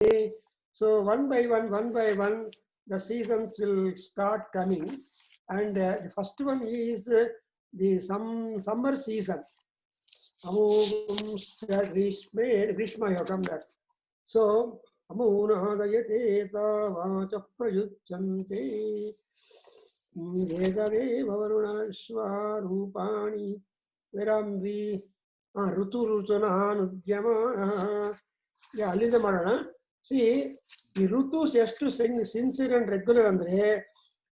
So one by one, the seasons will start coming, and the first one is the summer season. Grishma, you have come that. So Amunahadayate Savacha Prayuchanti Vedave Vavarunashva Rupani Veramvi Rutu Rutunanudyamana. Yeah, Aliza Marana. See, the Rutus has to sing sincere and regular andre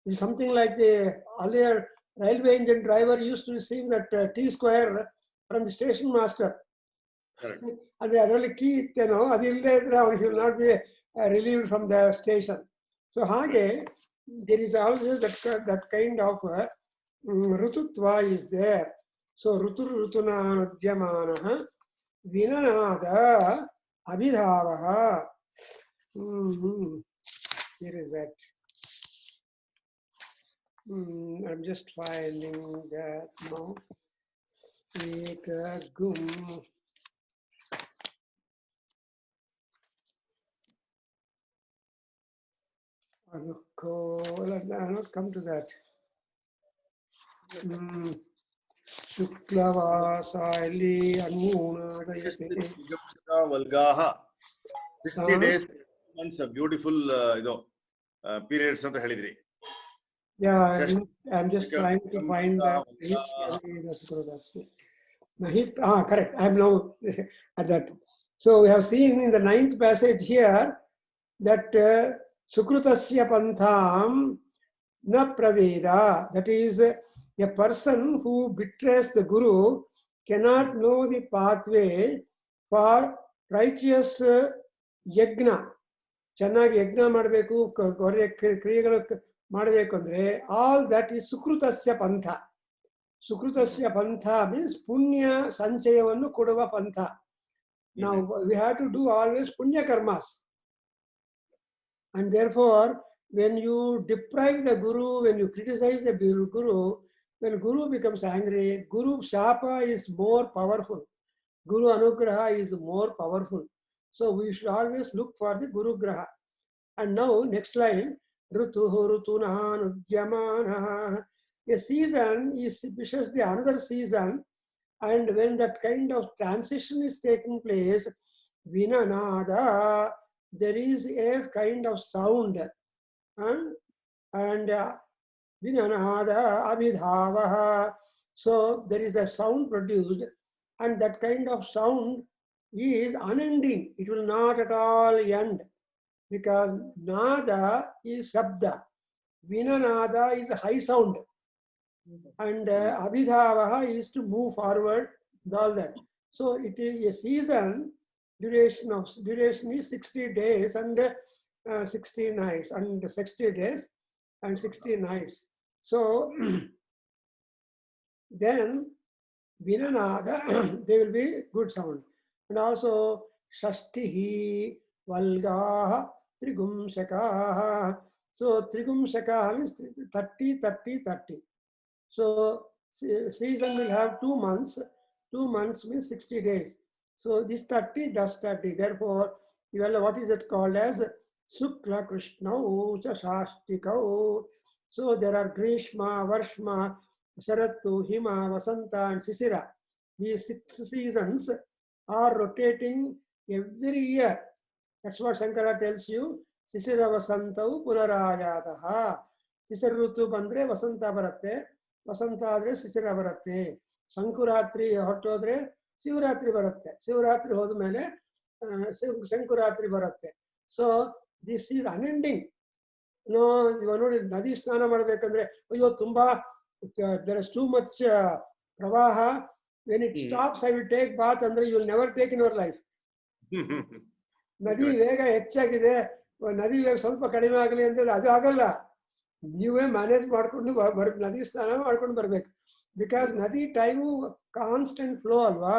is something like the earlier railway engine driver used to receive that T square from the station master. And the other key, he will not be relieved from the station. So Hage, there is also that kind of Rututva is there. So Rutuna Nudhyamana Vinanada Abhidhavaha. Here is that. I'm just finding that now. Eka Gum. I will not come to that. Shuklavasali Anuna Valgaha. 60 days, months, a beautiful periods ಅಂತ ಹೇಳಿದ್ರಿ. Yeah, I'm just trying to find that. Correct. I'm now at that. So we have seen in the 9th passage here that Sukrutasya Pantham na praveda. That is, a person who betrays the Guru cannot know the pathway for righteous yajna. ಚೆನ್ನಾಗಿ ಯಜ್ಞ ಮಾಡಬೇಕು, ಕ್ರಿಯೆಗಳು ಮಾಡಬೇಕು ಅಂದ್ರೆ all that is ಸುಕೃತಸ್ಯ ಪಂಥ. ಸುಕೃತಸ್ಯ ಪಂಥ means ಪುಣ್ಯ ಸಂಚಯವನ್ನು ಕೊಡುವ ಪಂಥ. Now we have to do always punya karmas, and therefore when you deprive the Guru, when you criticize the Guru, when Guru becomes angry, Guru Shapa is more powerful, Guru Anugraha is more powerful. So we should always look for the Guru Graha. And now next line, Rutuhu Rutunanudyamana. A season is wishes the another season, and when that kind of transition is taking place, Vinanada, there is a kind of sound, and Vinanada Abhidhavaha. So there is a sound produced, and that kind of sound is unending. It will not at all end, because Nada is Shabda, Vinanada is a high sound, and Abhidhavaha is to move forward, all that. So it is a season, duration is 60 days and 60 nights, and 60 days and 60 nights. So then Vinanada, they will be good sound. And also Shashtihi Valgaha Trigumshakaha. So Trigumshakaha means 30, 30, 30. So season will have 2 months. 2 months means 60 days. So this 30, that's 30. Therefore, what is it called as Sukla Krishnau Shashtikau. So there are Grishma, Varshma, Sharatu, Hima, Vasanta, and Sisira. These 6 seasons are rotating every year. That's what Shankara tells you. Sisira Vasantau Purarayataha. Sisira Rutu Bandre Vasanta Baratte. Vasanta Adre Sisira Baratte. Sankuratri Hotodre Shivaratri Baratte. Shivaratri Hodmele Sankuratri Baratte. So this is unending. No, you are not Nadi Snana Madabekandre. Oh, Tumba, there is too much Pravaha. When it stops, I will take bath, and you will never take in your life. ನದಿ ವೇಗ ಹೆಚ್ಚಾಗಿದೆ, ನದಿ ವೇಗ ಸ್ವಲ್ಪ ಕಡಿಮೆ ಆಗಲಿ ಅಂತ ಅದು ಆಗಲ್ಲ. ನೀವೇ ಮ್ಯಾನೇಜ್ ಮಾಡಿಕೊಂಡು ನದಿ ಸ್ನಾನ ಮಾಡ್ಕೊಂಡು ಬರ್ಬೇಕು. ಬಿಕಾಸ್ ನದಿ ಟೈಮು ಕಾನ್ಸ್ಟೆಂಟ್ ಫ್ಲೋ ಅಲ್ವಾ,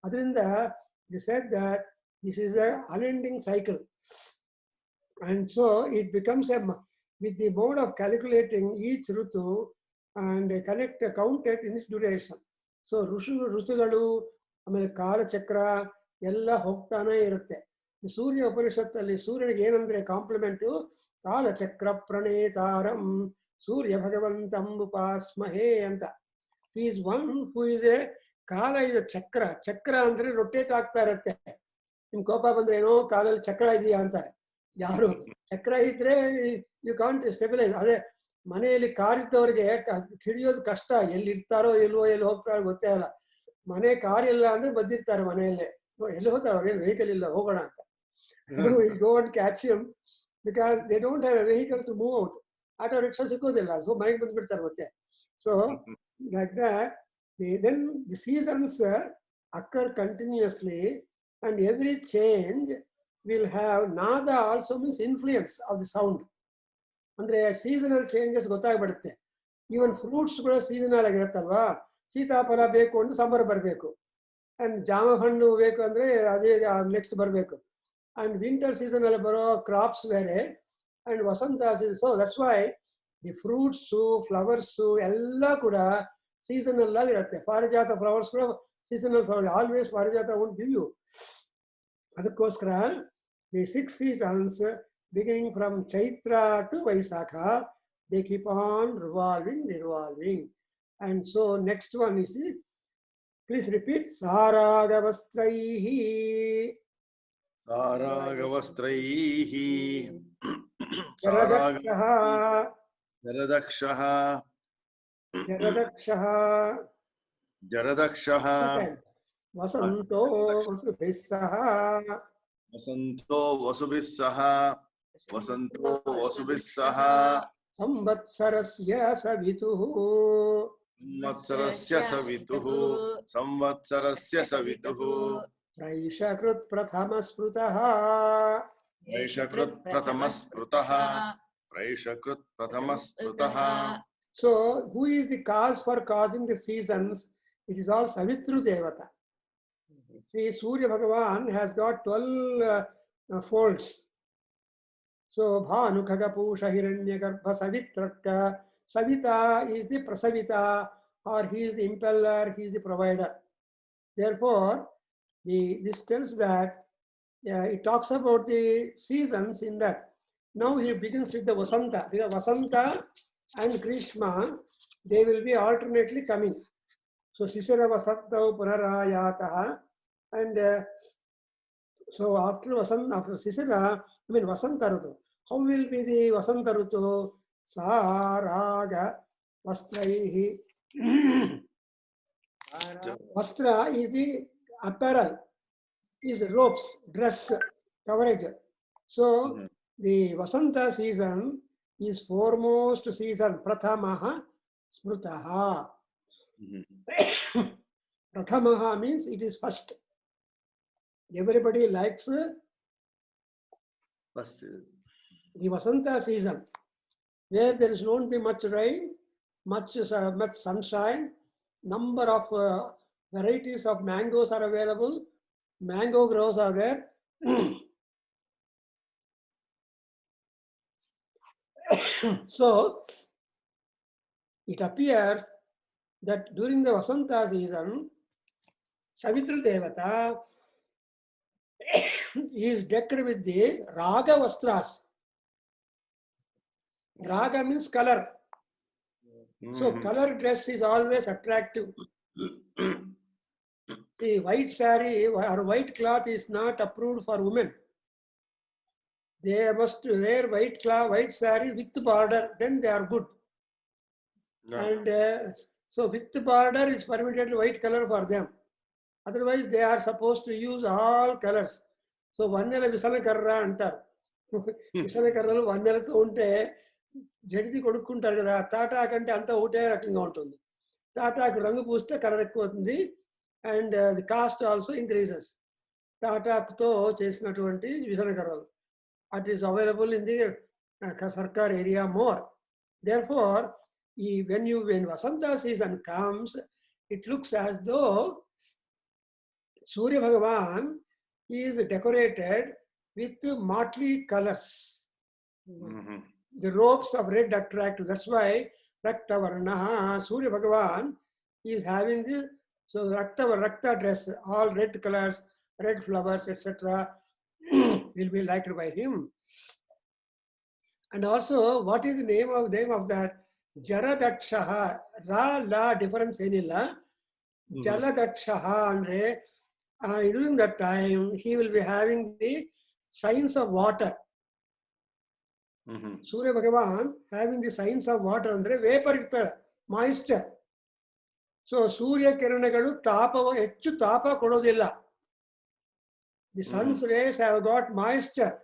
ಅದರಿಂದ the said that this is a unending cycle. And so it becomes with the mode of calculating each Rutu and count it in its duration. So ಋತುಗಳು ಆಮೇಲೆ ಕಾಲಚಕ್ರ ಎಲ್ಲ ಹೋಗ್ತಾನೆ ಇರುತ್ತೆ. ಈ ಸೂರ್ಯ ಉಪನಿಷತ್ತಲ್ಲಿ ಸೂರ್ಯನಿಗೆ ಏನಂದ್ರೆ ಕಾಂಪ್ಲಿಮೆಂಟು ಕಾಲಚಕ್ರ ಪ್ರಣೇತಾರಂ ಸೂರ್ಯ ಭಗವಂತಂ ಉಪಾಸ್ಮಹೇ ಅಂತ. Is one who is A ಕಾಲ ಇದು ಚಕ್ರ. ಚಕ್ರ ಅಂದ್ರೆ ರೊಟೇಟ್ ಆಗ್ತಾ ಇರತ್ತೆ. ನಿಮ್ ಕೋಪ ಬಂದ್ರೆ ಏನೋ ಕಾಲಲ್ಲಿ ಚಕ್ರ ಇದೆಯಾ ಅಂತಾರೆ. ಯಾರು ಚಕ್ರ ಇದ್ರೆ ಯು ಕಾಂಟ್ ಸ್ಟೆಬಿಲೈಸ್. ಅದೇ ಮನೆಯಲ್ಲಿ ಕಾರ್ ಇದ್ದವ್ರಿಗೆ ಹಿಡಿಯೋದು ಕಷ್ಟ, ಎಲ್ಲಿ ಇರ್ತಾರೋ ಎಲ್ಲಿ ಹೋಗ್ತಾರೋ ಗೊತ್ತೇ ಅಲ್ಲ. ಮನೆ ಕಾರ್ ಇಲ್ಲ ಅಂದ್ರೆ ಬಂದಿರ್ತಾರೆ ಮನೆಯಲ್ಲೇ, ಎಲ್ಲಿ ಹೋಗ್ತಾರೆ ಅವ್ರೇನು ವೆಹಿಕಲ್ ಇಲ್ಲ ಹೋಗೋಣ ಅಂತ. Go and catch him because they don't have a vehicle to move out. Auto rickshaw ಸಿಕ್ಕೋದಿಲ್ಲ, ಸೊ ಮನೆಗೆ ಬಂದ್ಬಿಡ್ತಾರೆ ಮತ್ತೆ. So like that then the seasons occur continuously, and every change will have nada also means influence of the sound. ಅಂದ್ರೆ seasonal changes ಗೊತ್ತಾಗ್ಬಿಡುತ್ತೆ. Even fruits ಕೂಡ seasonal ಆಗಿರುತ್ತಲ್ವಾ. ಸೀತಾಫಲ ಬೇಕು ಅಂದ್ರೆ ಸಮ್ಮರ್ ಬರಬೇಕು, ಅಂಡ್ ಜಾಮ ಹಣ್ಣು ಬೇಕು ಅಂದ್ರೆ ಅದೇ ನೆಕ್ಸ್ಟ್ ಬರಬೇಕು. ಅಂಡ್ ವಿಂಟರ್ ಸೀಸನ್ ಅಲ್ಲಿ ಬರೋ ಕ್ರಾಪ್ಸ್ ಬೇರೆ, and vasanta season. So that's why the fruits flowers ಎಲ್ಲ ಕೂಡ ಸೀಸನಲ್ ಆಗಿರುತ್ತೆ. ಪಾರಿಜಾತ ಫ್ಲವರ್ಸ್ ಕೂಡ ಸೀಸನಲ್ ಫ್ಲವರ್, ಆಲ್ವೇಸ್ ಪಾರಿಜಾತ won't give you. ಅದಕ್ಕೋಸ್ಕರ the 6 seasons beginning from Chaitra to Vaisakha, they keep on revolving. And so next one is, please repeat, Saragavastraihi. Saragavastraihi. Jaradakshaha. Jaradakshaha. Jaradakshaha. Jaradakshaha. Vasanto vasubhissaha. Vasanto vasubhissaha. Vasanto vasubhissaha. Samvatsarasya savituhu. Samvatsarasya savituhu. Samvatsarasya savituhu. Praishakrut prathama sprutaha. Praishakrut prathama sprutaha. Praishakrut prathama sprutaha. So, who is the cause for causing the seasons? It is all Savitru Devata. See, Surya Bhagavan has got 12 folds. So, Bhanu Khagapusha Hiranyagarbha Savitraka. Savita is the Prasavita, or he is the impeller, he is the provider. Therefore, this tells that it talks about the seasons in that. Now he begins with the Vasanta. Because Vasanta and Grishma, they will be alternately coming. So Sisara Vasantau Punarayataha, and so after Sisara, I mean Vasanta Rutu. How will be the Vasanta Rutu? Saraga Vastraihi. Vastra is the apparel, is ropes, dress, coverage. So the Vasanta season is foremost season. Prathamaha Smrutaha. Prathamaha means it is first. Everybody likes the Vasanta season, where there is won't be much rain, much sunshine, number of varieties of mangoes are available, mango groves are there. So it appears that during the Vasanta season, Savitru Devata is decked with the Raga Vastras. Raga means color. So color dress is always attractive. See, white saree or white cloth is not approved for women. They must wear white saree with border, then they are good. Yeah. And so with the border is permitted white color for them. Otherwise, they are supposed to use all colors. So vannela visanakarra antar. Visanakarralu vannelatu unte జడిది కొడుక్కుంటారు కదా, తాటాకు అంటే అంతా ఒకటే రకంగా ఉంటుంది. తాటాకు రంగు పూస్తే colour ఎక్కువ అవుతుంది, and the cost also increases. తాటాకుతో చేసినటువంటి విసనకర్రలు, it is available in the Circar area more. Therefore, when Vasanta season comes, it looks as though Surya Bhagavan is decorated with motley colors. The ropes of red attract. That's why Rakta Varnaha, Surya Bhagavan is having the Rakta dress, all red colors, red flowers, etc. will be liked by him. And also, what is the name of that? Jaradakshaha. Ra, la, difference enilla. Jaladakshaha andre. During that time, he will be having the signs of water. Surya Bhagavan having the signs of water andre vapor irtare, moisture. So Surya Kiranagalu tapa ಹೆಚ್ಚು ತಾಪ ಕೊಡೋದಿಲ್ಲ. The sun's rays have got moisture.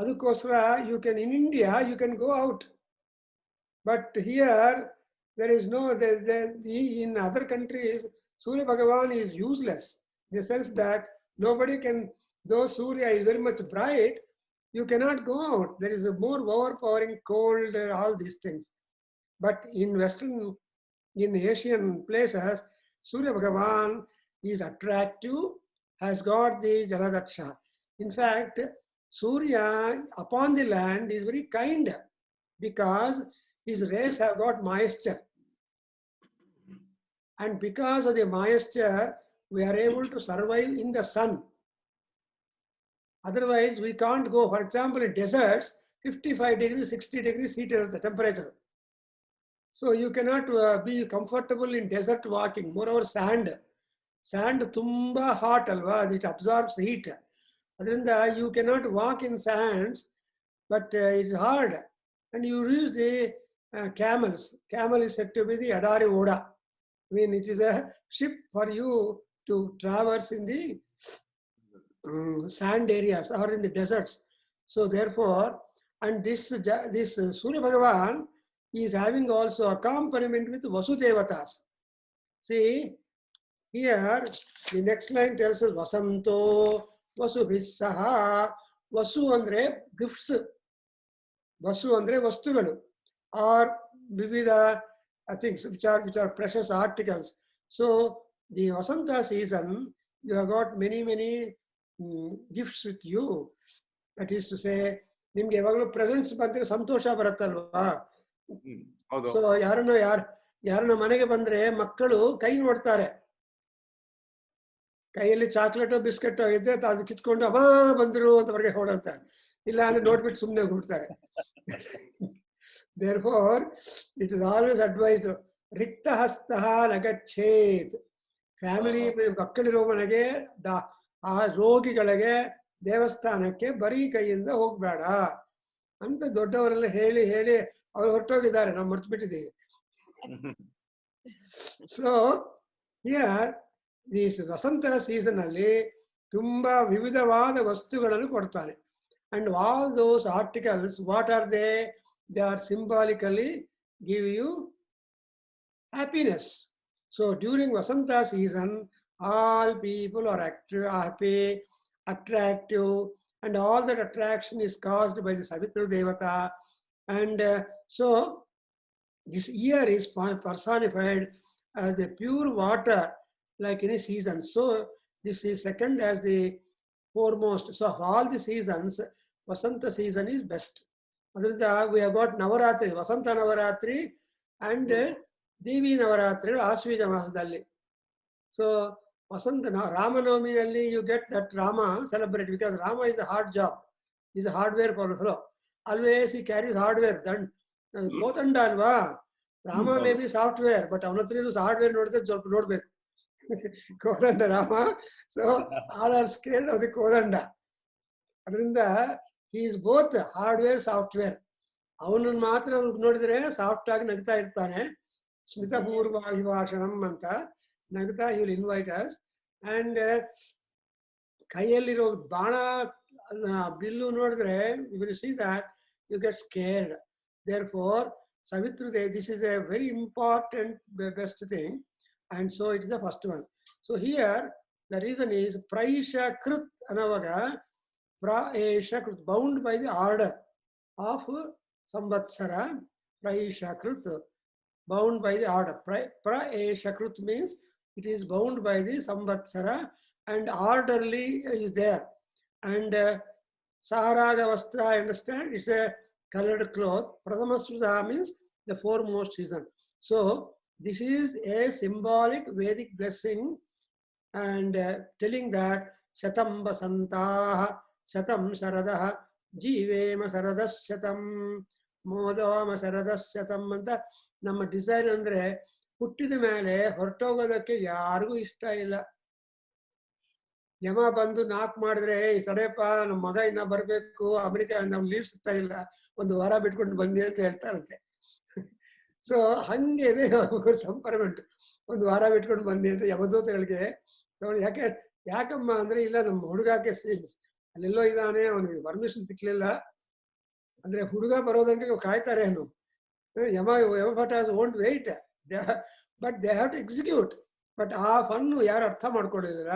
Adukosra, you can in India you can go out, but here there is no. In other countries, Surya Bhagavan is useless in the sense that nobody can. Though Surya is very much bright, you cannot go out. There is a more overpowering cold, all these things. But in Asian places, Surya Bhagavan is attractive, has got the Jaladaksha. In fact, Surya upon the land is very kind because his rays have got moisture. And because of the moisture, we are able to survive in the sun. Otherwise, we can't go. For example, in deserts, 55 degrees, 60 degrees heat is the temperature. So you cannot be comfortable in desert walking. Moreover, sand tumba hot alva, it absorbs heat. Adrinda, you cannot walk in sands, but it's hard. And you use the camels. Camel is said to be the Adari Oda. I mean, it is a ship for you to traverse in the sand areas or in the deserts. So therefore, and this Surya Bhagavan is having also accompaniment with Vasudevatas. See, here the next line tells us Vasanto Vasubhissaha. Vasu andre gifts. Vasu andre vastugalu, or vivida things which are precious articles. So the Vasanta season, you have got many gifts with you. That is to say, ನಿಮ್ಗೆ ಯಾವಾಗಲೂ presents ಬಂದ್ರೆ ಸಂತೋಷ ಬರುತ್ತಲ್ವಾ? So ಯಾರನ್ನ ಮನೆಗೆ ಬಂದ್ರೆ ಮಕ್ಕಳು ಕೈ ನೋಡ್ತಾರೆ, ಕೈಯಲ್ಲಿ ಚಾಕ್ಲೇಟೋ ಬಿಸ್ಕೆಟೋ ಇದ್ರೆ ಅದು ಕಿತ್ಕೊಂಡು ಅಮ್ಮ ಬಂದ್ರು ಅಂತ ಹೊರಗೆ ಹೊರಡ್ತಾರೆ, ಇಲ್ಲ ಅಂದ್ರೆ ನೋಡ್ಬಿಟ್ಟು ಸುಮ್ಮನೆ ಹೋಗ್ಬಿಡ್ತಾರೆ. Therefore, it is always advised, ರಿಕ್ತ ಹಸ್ತಃ ನಗಚ್ಚೇತ್. ಫ್ಯಾಮಿಲಿ ಮಕ್ಕಳಿರೋ ಮನೆಗೆ, ಆ ರೋಗಿಗಳಿಗೆ ದೇವಸ್ಥಾನಕ್ಕೆ ಬರೀ ಕೈಯಿಂದ ಹೋಗ್ಬೇಡ ಅಂತ ದೊಡ್ಡವರೆಲ್ಲ ಹೇಳಿ ಅವ್ರು ಹೊರಟೋಗಿದ್ದಾರೆ, ನಾವು ಮರ್ತು ಬಿಟ್ಟಿದ್ದೀವಿ. So here this Vasanta season ಅಲ್ಲಿ ತುಂಬಾ ವಿವಿಧವಾದ ವಸ್ತುಗಳನ್ನು ಕೊಡ್ತಾನೆ. And all those articles, what are they? They are symbolically give you happiness. So during Vasanta season, all people are happy, attractive, and all that attraction is caused by the Savitri Devata. And so this year is personified as the pure water, like any season. So this is second as the foremost. So of all the seasons, Vasanta season is best. We have got Navaratri, Vasanta Navaratri and Devi Navaratri, Asvija Masadalli. So Vasanta Ramanavami, you get that Rama celebrated because Rama is a hard job. He's a hardware for the fellow. Always he carries hardware. Then Kodanda alva. Rama may be software, but Avanathri is hardware note. Kodanda Rama. So all are scared of the Kodanda. Adrinda, he is both hardware, software. ಅವನನ್ನು ಮಾತ್ರ ನೋಡಿದ್ರೆ soft ಆಗಿ ನಗ್ತಾ ಇರ್ತಾನೆ. ಸ್ಮಿತ ಪೂರ್ವ ವಿಭಾಷಣಂ ಅಂತ ನಗ್ತಾ he will invite us. And ಕೈಯಲ್ಲಿರೋ ಬಾಣ ಬಿಲ್ಲು ನೋಡಿದ್ರೆ you will see that you get scared. Therefore, Savitri, this is a very important best thing, and so it is the first one. So here the reason is Praisha Krit Anavaga. Praesha Krut, bound by the order of Samvatsara. Praesha Krut, bound by the order. Praesha Krut means it is bound by the Samvatsara and orderly is there. And Saharaja Vastra, I understand, it's a colored cloth. Pradhamasudha means the foremost season. So this is a symbolic Vedic blessing and telling that Shatam Vasantaha ಶತಂ ಶರದಃ ಜೀವೇಮ ಶರದಃ ಶತಂ ಮೋದವಾಮ ಶರದಃ ಶತಂ ಅಂತ ನಮ್ಮ desire ಅಂದ್ರೆ ಹುಟ್ಟಿದ ಮೇಲೆ ಹೊರಟೋಗೋದಕ್ಕೆ ಯಾರಿಗೂ ಇಷ್ಟ ಇಲ್ಲ. ಯಮ ಬಂದು ನಾಕ್ ಮಾಡಿದ್ರೆ ಈ ಸಡೆಯಪ್ಪ ನಮ್ಮ ಮಗ ಇನ್ನ ಬರ್ಬೇಕು, ಅಮೆರಿಕ ನಮ್ಗೆ ಲೀವ್ ಸಿಗ್ತಾ ಇಲ್ಲ, ಒಂದು ವಾರ ಬಿಟ್ಕೊಂಡು ಬನ್ನಿ ಅಂತ ಹೇಳ್ತಾರಂತೆ. ಸೊ ಹಂಗೆ ಇದೆ ಸಂಪರ್ಮೆಂಟ್, ಒಂದು ವಾರ ಬಿಟ್ಕೊಂಡು ಬನ್ನಿ ಅಂತ ಯಮದೂತಗಳಿಗೆ. ಯಾಕಮ್ಮ ಅಂದ್ರೆ ಇಲ್ಲ ನಮ್ಮ ಹುಡುಗಕ್ಕೆ ಅಲ್ಲೆಲ್ಲೋ ಇದ್ದಾನೆ, ಅವನಿಗೆ ಪರ್ಮಿಷನ್ ಸಿಕ್ಲಿಲ್ಲ ಅಂದ್ರೆ ಹುಡುಗ ಬರೋದಂಗೆ ಕಾಯ್ತಾರೆ ಏನು. Yamabhata won't wait, but they have to execute. But ಆ ಫನ್ನು ಯಾರು ಅರ್ಥ ಮಾಡ್ಕೊಂಡಿದ್ದೀರ.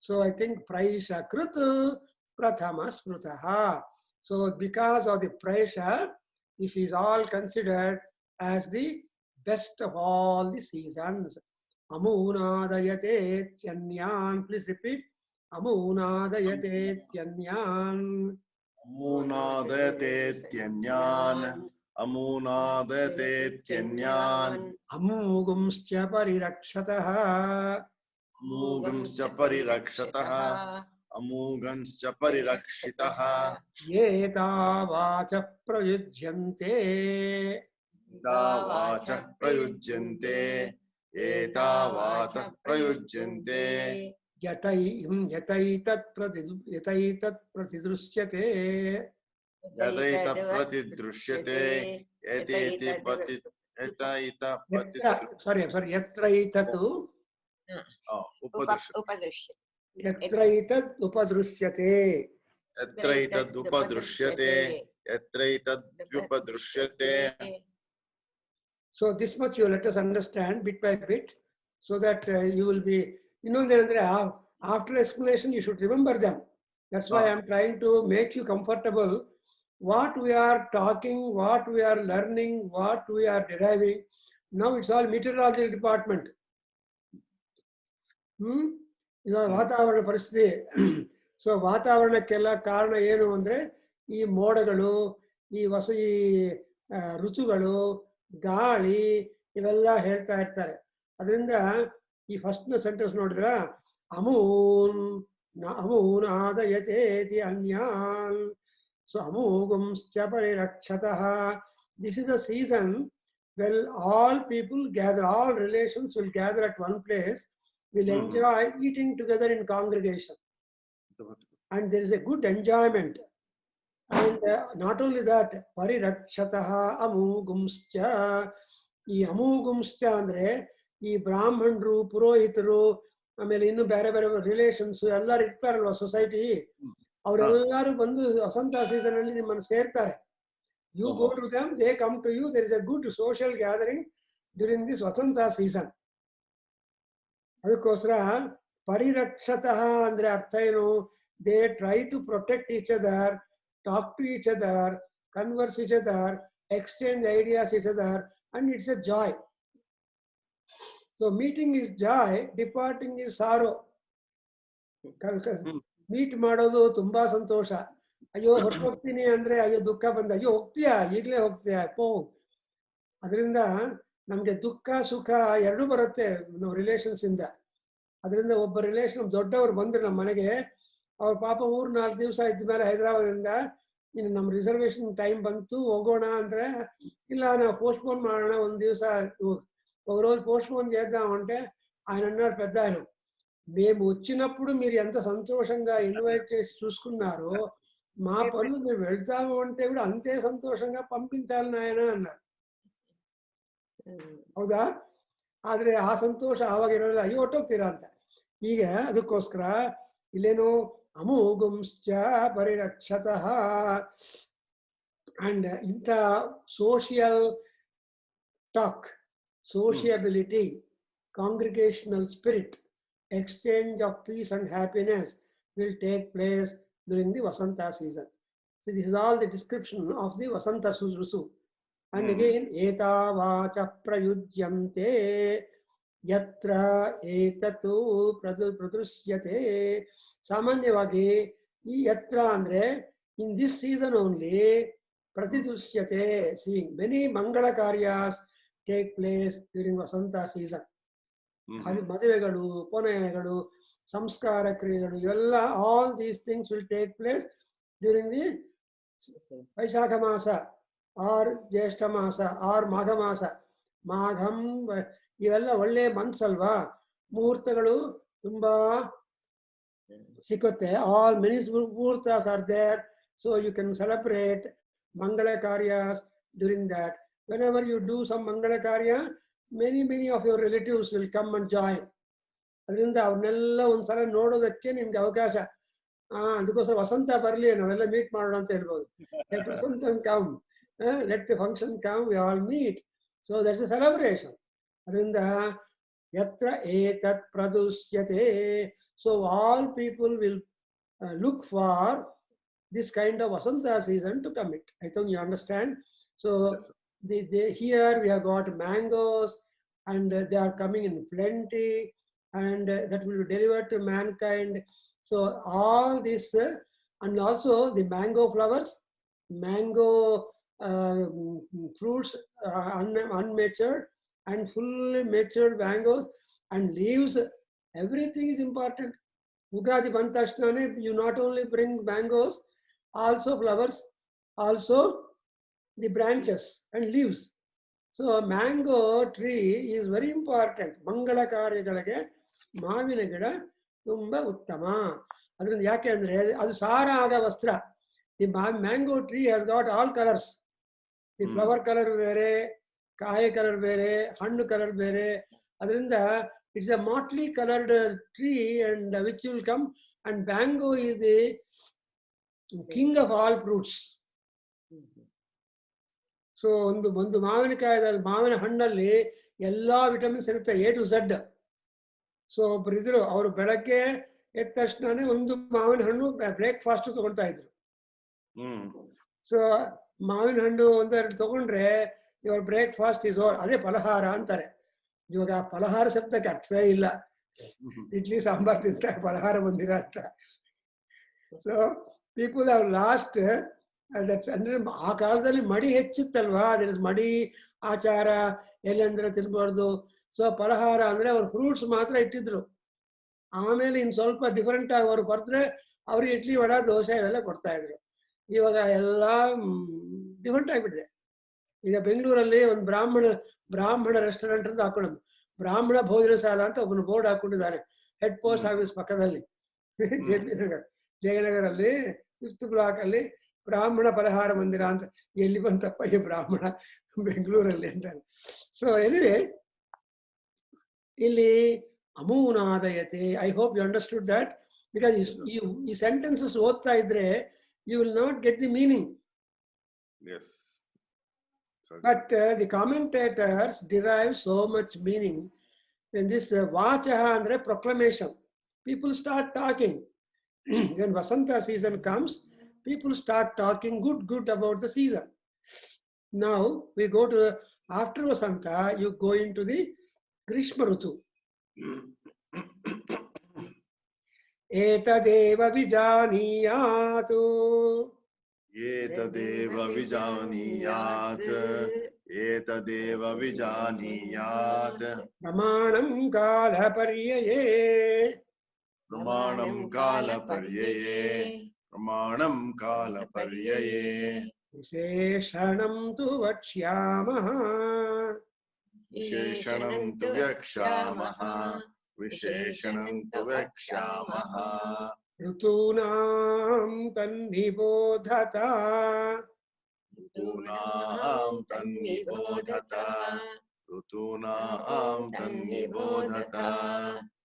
ಸೊ ಐ ಥಿಂಕ್ ಪ್ರೈಷ ಕೃತ್ ಪ್ರಥಮ ಸ್ಮೃತಃ. So because of the praisha this is all considered as the best of all the seasons. Amunadayate tyanyan. Please repeat. Amunadayate tyanyan. Amunadayate tyanyan. Amunadayate tyanyan. Amugumscha parirakshataha. Amugumscha parirakshataha. Amuganscha parirakshitaha. Yetavacha prayujyante. एतावाचः प्रयुज्यन्ते एतावाचः प्रयुज्यन्ते यतैतत् प्रतिदृश्यते यतैतत् प्रतिदृश्यते यत्रैतत् उपदृश्यते यत्रैतदुपदृश्यते. So this much you let us understand bit by bit, so that you will be, after explanation you should remember them. That's why I am trying to make you comfortable. What we are talking, what we are learning, what we are deriving, now it's all meteorological department. ಇದು ವಾತಾವರಣ ಪರಿಸ್ಥಿತಿ. So ವಾತಾವರಣಕ್ಕೆಲ್ಲ ಕಾರಣ ಏನು ಅಂದ್ರೆ ಈ ಮೋಡಗಳು, ಈ ಋತುಗಳು, ಗಾಳಿ, ಇವೆಲ್ಲ ಹೇಳ್ತಾ ಇರ್ತಾರೆ. ಅದರಿಂದ ಈ ಫಸ್ಟ್ ಸೆಂಟೆನ್ಸ್ ನೋಡಿದ್ರ ಅಮೂನಾದಯತೇತಿ ಅನ್ಯಾನ್. ಸೊ ಅಮೂಗುಂಶ್ಚ ಪರಿರಕ್ಷತಃ. This is a season when all people gather, all relations will gather at one place, will enjoy eating together in congregation, and there is a good enjoyment. And not only that, parirakshataha amugumscha. ಈ ಅಮೂಗುಂಶ್ಚ ಅಂದ್ರೆ ಈ ಬ್ರಾಹ್ಮಣರು, ಪುರೋಹಿತರು, ಆಮೇಲೆ ಇನ್ನು ಬೇರೆ ಬೇರೆ relations ಎಲ್ಲರೂ ಇರ್ತಾರಲ್ವ ಸೊಸೈಟಿ, ಅವರೆಲ್ಲರೂ ಬಂದು ವಸಂತ ಸೀಸನ್ ಅಲ್ಲಿ ನಿಮ್ಮನ್ನು ಸೇರ್ತಾರೆ. You go to them, they come to you. There is a good social gathering during this Vasanta season. ಅದಕ್ಕೋಸ್ಕರ ಪರಿರಕ್ಷತಃ ಅಂದ್ರೆ ಅರ್ಥ ಏನು? They try to protect each other, talk to each other, converse each other, exchange ideas each other, and it's a joy. So meeting is joy, departing is sorrow. Meet ಮಾಡೋದು ತುಂಬಾ ಸಂತೋಷ. ಅಯ್ಯೋ ಹೊರಟೋಗ್ತೀನಿ ಅಂದ್ರೆ ಅಯ್ಯೋ ದುಃಖ ಬಂದ, ಅಯ್ಯೋ ಹೋಗ್ತೀಯಾ, ಈಗಲೇ ಹೋಗ್ತೀಯಾ ಪೋ. ಅದರಿಂದ ನಮ್ಗೆ ದುಃಖ ಸುಖ ಎರಡೂ ಬರುತ್ತೆ ನಾವು ರಿಲೇಷನ್ಸ್ ಇಂದ. ಅದರಿಂದ ಒಬ್ಬ ರಿಲೇಷನ್ ದೊಡ್ಡವರು ಬಂದ್ರು ನಮ್ಮ ಮನೆಗೆ, ಅವ್ರ ಪಾಪ 3-4 ದಿವಸ ಇದ್ಮೇಲೆ ಹೈದರಾಬಾದಿಂದ ಇನ್ನು ನಮ್ಮ ರಿಸರ್ವೇಶನ್ ಟೈಮ್ ಬಂತು ಹೋಗೋಣ ಅಂದ್ರೆ, ಇಲ್ಲ ನಾವು పోస్ట్పోన్ ಮಾಡೋಣ ಒಂದು ದಿವಸ, ఒక రోజు పోస్ట్పోన్ చేద్దామంటే ఆయన అన్నాడు పెద్ద ఆయన, మేము వచ్చినప్పుడు మీరు ఎంత సంతోషంగా ఇన్వైట్ చేసి చూసుకున్నారో, మా పనులు మేము వెళ్తాము అంటే కూడా అంతే సంతోషంగా పంపించాలి నాయన అన్నారు. ಹೌದಾ? ಆದ್ರೆ ಆ ಸಂತೋಷ ಆವಾಗ ಇರೋಲ್ಲ, ಅಯ್ಯೋ ಹೊಟ್ಟೋಗ್ತೀರಾ ಅಂತ. ಈಗ ಅದಕ್ಕೋಸ್ಕರ ಇಲ್ಲೇನು ಅಮೂಗುಂಶ್ಚ ಪರಿರಕ್ಷತಃ. ಅಂಡ್ ಇಂಥ social talk, sociability, congregational spirit, exchange of peace and happiness will take place during the Vasanta season. So this is all the description of the Vasanta Ritu. And again, etavacha prayujyante yatra etatu pradrusyate. ಸಾಮಾನ್ಯವಾಗಿ ಈ ಯತ್ರ ಅಂದ್ರೆ in this season only pratidushyate, seeing many mangala karyas take place during Vasanta season. ಅದು ಮದುವೆಗಳು, ಉಪನಯನಗಳು, ಸಂಸ್ಕಾರ ಕ್ರಿಯೆಗಳು, ಎಲ್ಲ all these things will take place during the Vaishakha Masa or Jyeshta Masa or Magha Masa. Magham, ಇವೆಲ್ಲ ಒಳ್ಳೆ months ಅಲ್ವಾ, ಮುಹೂರ್ತಗಳು ತುಂಬಾ ಸಿಕ್ಕುತ್ತೆ. All many muhurtas are there, so you can celebrate Mangala Karyas during that. Whenever you do some Mangala Karya, many of your relatives will come and join. ಅದರಿಂದ ಅವನ್ನೆಲ್ಲ ಒಂದ್ಸಲ ನೋಡೋದಕ್ಕೆ ನಿಮ್ಗೆ ಅವಕಾಶ. ಅದಕ್ಕೋಸ್ಕರ ವಸಂತ ಬರಲಿ, ನಾವೆಲ್ಲ ಮೀಟ್ ಮಾಡೋಣ ಅಂತ ಹೇಳ್ಬೋದು. Let Vasantha come, let the function come, we all meet. So that's a celebration. ಅದರಿಂದ ಯತ್ರ ಏತತ್ ಪ್ರದುಷ್ಯತೆ. So all people will look for this kind of Vasanta season to commit. I think you understand. So here we have got mangoes, and they are coming in plenty, and that will be delivered to mankind. So all this, and also the mango flowers, mango fruits, unmatured and fully matured mangoes, and leaves, everything is important. Ugadi Bantashnane, you not only bring mangoes, also flowers, also the branches and leaves. So a mango tree is very important. Mangala Karyagalage ಮಾವಿನ ಗಿಡ ತುಂಬಾ ಉತ್ತಮ. ಅದರಿಂದ ಯಾಕೆ ಅಂದ್ರೆ ಅದು ಸಾರ ಆಗ ವಸ್ತ್ರ. The mango tree has got all colours. The flower colour ಬೇರೆ, ಕಾಯಿ ಕಲರ್ ಬೇರೆ, ಹಣ್ಣು ಕಲರ್ ಬೇರೆ. ಅದರಿಂದ it's a motley coloured tree, and which will come, and mango is the king of all fruits. So ಒಂದು ಮಾವಿನಕಾಯದಲ್ಲಿ, ಮಾವಿನ ಹಣ್ಣಲ್ಲಿ ಎಲ್ಲಾ ವಿಟಮಿನ್ಸ್ ಇರುತ್ತೆ, A to Z. ಸೊ ಒಬ್ರು ಇದ್ರು, ಅವರು ಬೆಳಗ್ಗೆ ಎದ್ದ ತಕ್ಷಣನೇ ಒಂದು ಮಾವಿನ ಹಣ್ಣು ಬ್ರೇಕ್ಫಾಸ್ಟ್ ತಗೊಳ್ತಾ ಇದ್ರು. ಸೊ ಮಾವಿನ ಹಣ್ಣು ಒಂದೆರಡು ತಗೊಂಡ್ರೆ ಇವ್ರ ಬ್ರೇಕ್ಫಾಸ್ಟ್ ಇಸ್ ಓವರ್. ಅದೇ ಫಲಹಾರ ಅಂತಾರೆ. ಇವಾಗ ಫಲಹಾರ ಶಬ್ದಕ್ಕೆ ಅರ್ಥವೇ ಇಲ್ಲ. ಇಡ್ಲಿ ಸಾಂಬಾರ್ ತಿಂತಾರೆ, ಫಲಹಾರ ಬಂದಿರ ಅಂತ. So people have lost that's. ಅಂದ್ರೆ ಆ ಕಾಲದಲ್ಲಿ ಮಡಿ ಹೆಚ್ಚಿತ್ತಲ್ವಾ, ಅದ್ರ ಮಡಿ ಆಚಾರ ಎಲ್ಲಂದ್ರೆ ತಿನ್ಬಾರ್ದು. ಸೊ ಫಲಹಾರ ಅಂದ್ರೆ ಅವ್ರು ಫ್ರೂಟ್ಸ್ ಮಾತ್ರ ಇಟ್ಟಿದ್ರು. ಆಮೇಲೆ ಇನ್ ಸ್ವಲ್ಪ ಡಿಫರೆಂಟ್ ಆಗಿ ಅವ್ರು ಬರೆದ್ರೆ ಅವ್ರಿಗೆ ಇಡ್ಲಿ, ವಡ, ದೋಸೆ ಇವೆಲ್ಲ ಕೊಡ್ತಾ ಇದ್ರು. ಇವಾಗ ಎಲ್ಲ ಡಿಫರೆಂಟ್ ಆಗಿಬಿಟ್ಟಿದೆ. ಈಗ ಬೆಂಗಳೂರಲ್ಲಿ ಒಂದು ಬ್ರಾಹ್ಮಣ ರೆಸ್ಟೋರೆಂಟ್ ಅಂತ ಹಾಕೊಂಡು, ಬ್ರಾಹ್ಮಣ ಭೋಜನ ಶಾಲ ಅಂತ ಒಬ್ಬನು ಬೋರ್ಡ್ ಹಾಕೊಂಡಿದ್ದಾರೆ ಹೆಡ್ ಪೋಸ್ಟ್ ಆಫೀಸ್ ಪಕ್ಕದಲ್ಲಿ. ಜಯನಗರಲ್ಲಿ 5th ಬ್ಲಾಕ್ ಅಲ್ಲಿ ಬ್ರಾಹ್ಮಣ ಫಲಹಾರ ಮಂದಿರ ಅಂತ. ಎಲ್ಲಿ ಬಂತಪ್ಪ ಈ ಬ್ರಾಹ್ಮಣ ಬೆಂಗಳೂರಲ್ಲಿ ಅಂತಾರೆ. ಸೊ ಎನಿವೆ, ಇಲ್ಲಿ ಅಮೂನಾದಯತೆ. I hope you understood that, because ಈ ಸೆಂಟೆನ್ಸಸ್ ಓದ್ತಾ ಇದ್ರೆ you will not get the meaning. But the commentators derive so much meaning in this. ವಾಚಃ ಅಂದ್ರೆ proclamation. People start talking. When Vasanta season comes, people start talking good about the season. Now we go to, after Vasanta, you go into the Grishma Rutu. Etadeva vijaniyatu. Etadeva vijaniyat. Etadeva vijaniyat. Pramanam kala paryaye. Pramanam kala paryaye. Pramanam kala paryaye. Visheshanam tu vakshyamaha. Visheshanam tu vyakshamaha. Visheshanam tu vyakshamaha. Rutunam tannibodhata. Rutunam tannibodhata. Rutunam tannibodhata.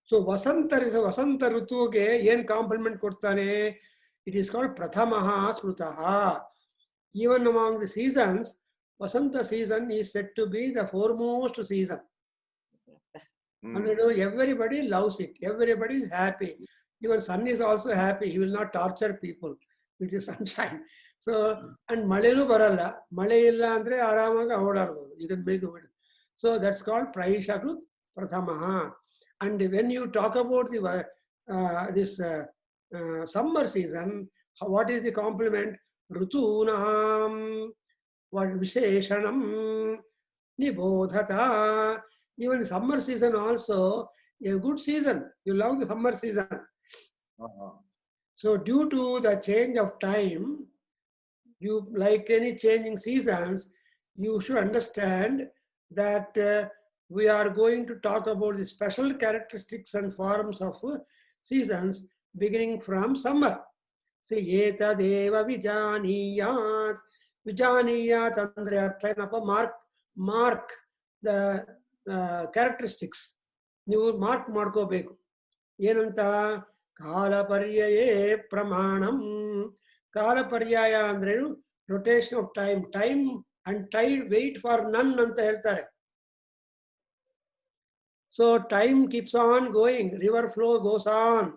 So Vasanta Rutuge yen compliment ಕೊಡ್ತಾನೆ. It is called Prathamaha Smrutaha. Even among the seasons, Vasanta season is said to be the foremost season. And you know, everybody loves it. Everybody is happy. Even sun is also happy. He will not torture people with the sunshine. So, and malelu baralla. Male illa andre aramaga odarbodu. You can make it. So that's called Praishakrut Prathamaha. And when you talk about the this summer season, what is the complement? Rutunam, what Visheshanam, Nibodhata. Even the summer season also a good season. You love the summer season. So due to the change of time, you like any changing seasons, you should understand that we are going to talk about the special characteristics and forms of seasons beginning from summer. See, etadeva vijaniyat. Vijaniyat andre artha ಏನಪ್ಪ mark the characteristics. ನೀವು mark ಮಾಡ್ಕೋಬೇಕು. ಏನಂತ? ಕಾಲಪರ್ಯಯೇ ಪ್ರಮಾಣಂ. ಕಾಲಪರ್ಯಾಯ ಅಂದ್ರೇನು? Rotation of time. Time and tide wait for none ಅಂತ ಹೇಳ್ತಾರೆ. So time keeps on going, river flow goes on.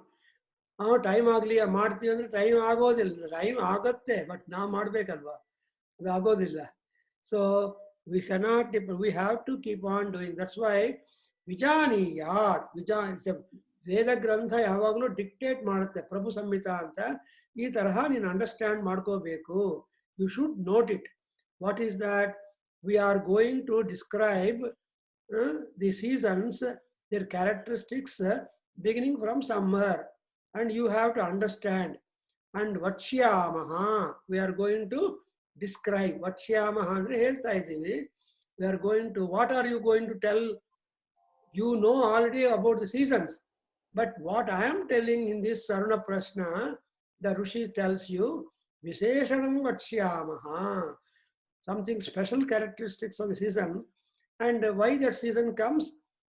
Time ಆಗಲಿ ಮಾಡ್ತೀವಿ ಅಂದ್ರೆ ಟೈಮ್ ಆಗೋದಿಲ್ಲ. ಟೈಮ್ ಆಗತ್ತೆ, ಬಟ್ ನಾವು ಮಾಡ್ಬೇಕಲ್ವಾ, ಅದು ಆಗೋದಿಲ್ಲ. So we cannot, we have to keep on doing. That's why ವಿಜಾನೀಯಾತ್. ವೇದ ಗ್ರಂಥ ಯಾವಾಗಲೂ ಡಿಕ್ಟೇಟ್ ಮಾಡುತ್ತೆ, ಪ್ರಭು ಸಂಹಿತ ಅಂತ. ಈ ತರಹ ನೀನು ಅಂಡರ್ಸ್ಟ್ಯಾಂಡ್ ಮಾಡ್ಕೋಬೇಕು. You should note it. What is that? We are going to describe the seasons, their characteristics beginning from summer, and you have to understand. And Vachyamaha, we are going to describe. Vachyamaha andre helta iddivi. We are going to, what are you going to tell? You know already about the seasons, but what I am telling in this Saruna Prashna, the Rishi tells you Visheshanam Vachyamaha, something special characteristics of the season. And why that season comes?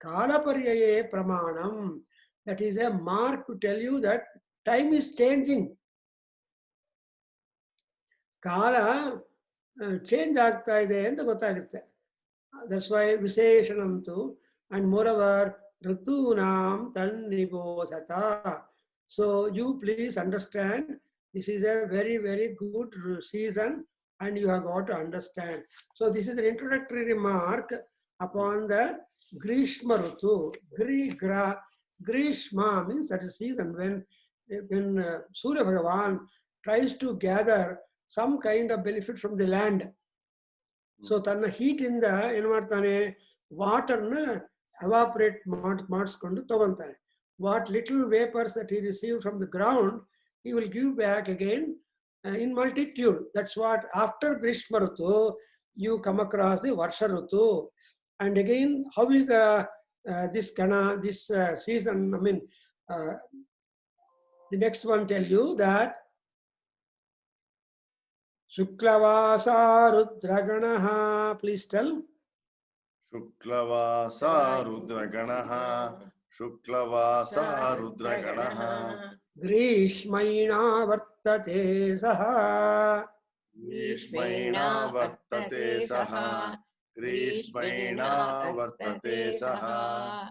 Kalaparyaye pramanam. That is a mark to tell you that time is changing. Kala change ಆಗ್ತಾ ಇದೆ ಅಂತ ಗೊತ್ತಾಗುತ್ತೆ. That's why Visheshanam tu. And moreover, Ritunam Tannibodhata. So you please understand, this is a very, very good season, and you have got to understand. So this is an introductory remark upon the Grishma Rutu. Grishma means that is season when Surya Bhagavan tries to gather some kind of benefit from the land. So tanna heat inda ಏನು ಮಾಡ್ತಾನೆ? ವಾಟರ್ನ evaporate ಮಾಡಿಸ್ಕೊಂಡು ತಗೊಂತಾನೆ. What little vapors that he received from the ground, he will give back again in multitude. That's what after Grishma Rutu you come across the Varsha Rutu. And again, how is this season? I mean, the next one tell you that Shuklavasa Rudraganaha. Please tell. Shuklavasa Rudraganaha. Shuklavasa Rudraganaha. Grishmaina Vartate Saha. Grishmaina Vartate Saha. Grishmaina Vartate Saha.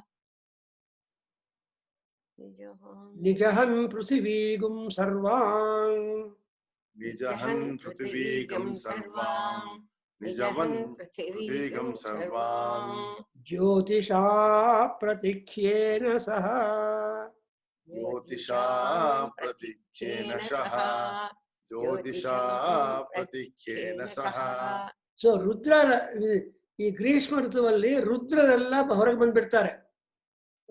Nijahan Prithivigum Sarvang. Nijahan Prithivigam Sarvam. Nijavan Prithivigam Sarvam. Jyotisha Pratikhyena Saha. Jyotisha Pratikhyena Saha. Jyotisha Pratikhyena Saha. So Rudra, ಈ ಗ್ರೀಷ್ಮ ಋತುವಲ್ಲಿ ರುದ್ರರೆಲ್ಲ ಹೊರಗೆ ಬಂದ್ಬಿಡ್ತಾರೆ.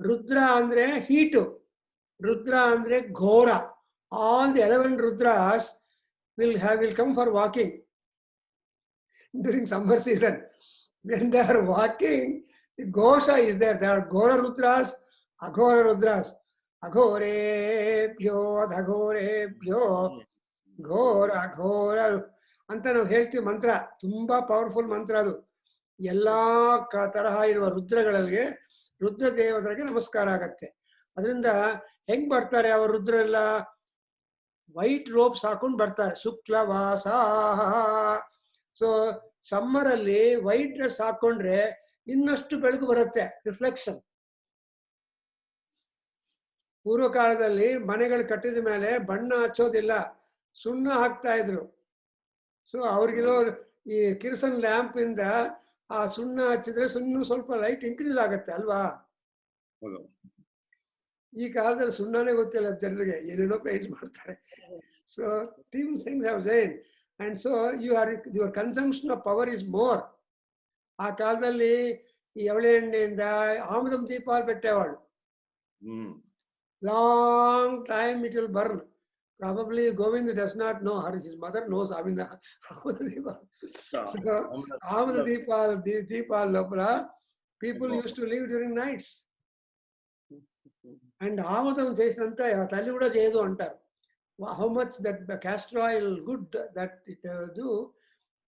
ರುದ್ರ ಅಂದ್ರೆ heat, Rudra ಅಂದ್ರೆ ಘೋರ. All the 11 Rudras will come for walking during summer season. When they are walking, the Ghosha is there. There are Ghora Rudras, Aghora Rudras. Aghorebhyo, Adhagorebhyo, Ghora, Ghora ಅಂತ ನಾವು ಹೇಳ್ತೀವಿ. ಮಂತ್ರ ತುಂಬಾ ಪವರ್ಫುಲ್ ಮಂತ್ರ ಅದು. ಎಲ್ಲಾ ತರಹ ಇರುವ ರುದ್ರಗಳಿಗೆ, ರುದ್ರ ದೇವತೆಗಳಿಗೆ ನಮಸ್ಕಾರ ಆಗತ್ತೆ. ಅದರಿಂದ ಹೆಂಗ್ ಬರ್ತಾರೆ ಅವರು ರುದ್ರೆಲ್ಲ? ವೈಟ್ ರೋಬ್ಸ್ ಹಾಕೊಂಡು ಬರ್ತಾರೆ. ಶುಕ್ಲವಾಸ. ಸೊ ಸಮ್ಮರ್ ಅಲ್ಲಿ ವೈಟ್ ಡ್ರೆಸ್ ಹಾಕೊಂಡ್ರೆ ಇನ್ನಷ್ಟು ಬೆಳಕು ಬರುತ್ತೆ, ರಿಫ್ಲೆಕ್ಷನ್. ಪೂರ್ವ ಕಾಲದಲ್ಲಿ ಮನೆಗಳು ಕಟ್ಟಿದ ಮೇಲೆ ಬಣ್ಣ ಹಚ್ಚೋದಿಲ್ಲ, ಸುಣ್ಣ ಹಾಕ್ತಾ ಇದ್ರು. ಸೊ ಅವ್ರಿಗಿರೋ ಈ ಕಿರಸನ್ ಲ್ಯಾಂಪ್ ಇಂದ ಆ ಸುಣ್ಣ ಹಚ್ಚಿದ್ರೆ ಸ್ವಲ್ಪ ಲೈಟ್ ಇನ್ಕ್ರೀಸ್ ಆಗತ್ತೆ ಅಲ್ವಾ? ಈ ಕಾಲದಲ್ಲಿ ಸುಣ್ಣನೇ ಗೊತ್ತಿಲ್ಲ ಜನರಿಗೆ, ಏನೇನೋ ಪೇಂಟ್ ಮಾಡ್ತಾರೆ. So things have changed, and so your consumption of power is more. ಆ ಕಾಲದಲ್ಲಿ ಈ ಎವಳೆ ಎಣ್ಣೆಯಿಂದ ಆಮದಂ ದೀಪ పెట్టేవాళ్ళు. Long time it will burn. Probably Govind does not know her. His mother knows Amida Deepa. So Amida Deepa Lopra, people used to live during nights. And Amadam చేసినంత తల్లి కూడా చేయదు అంటారు. How much that castor oil good that it do,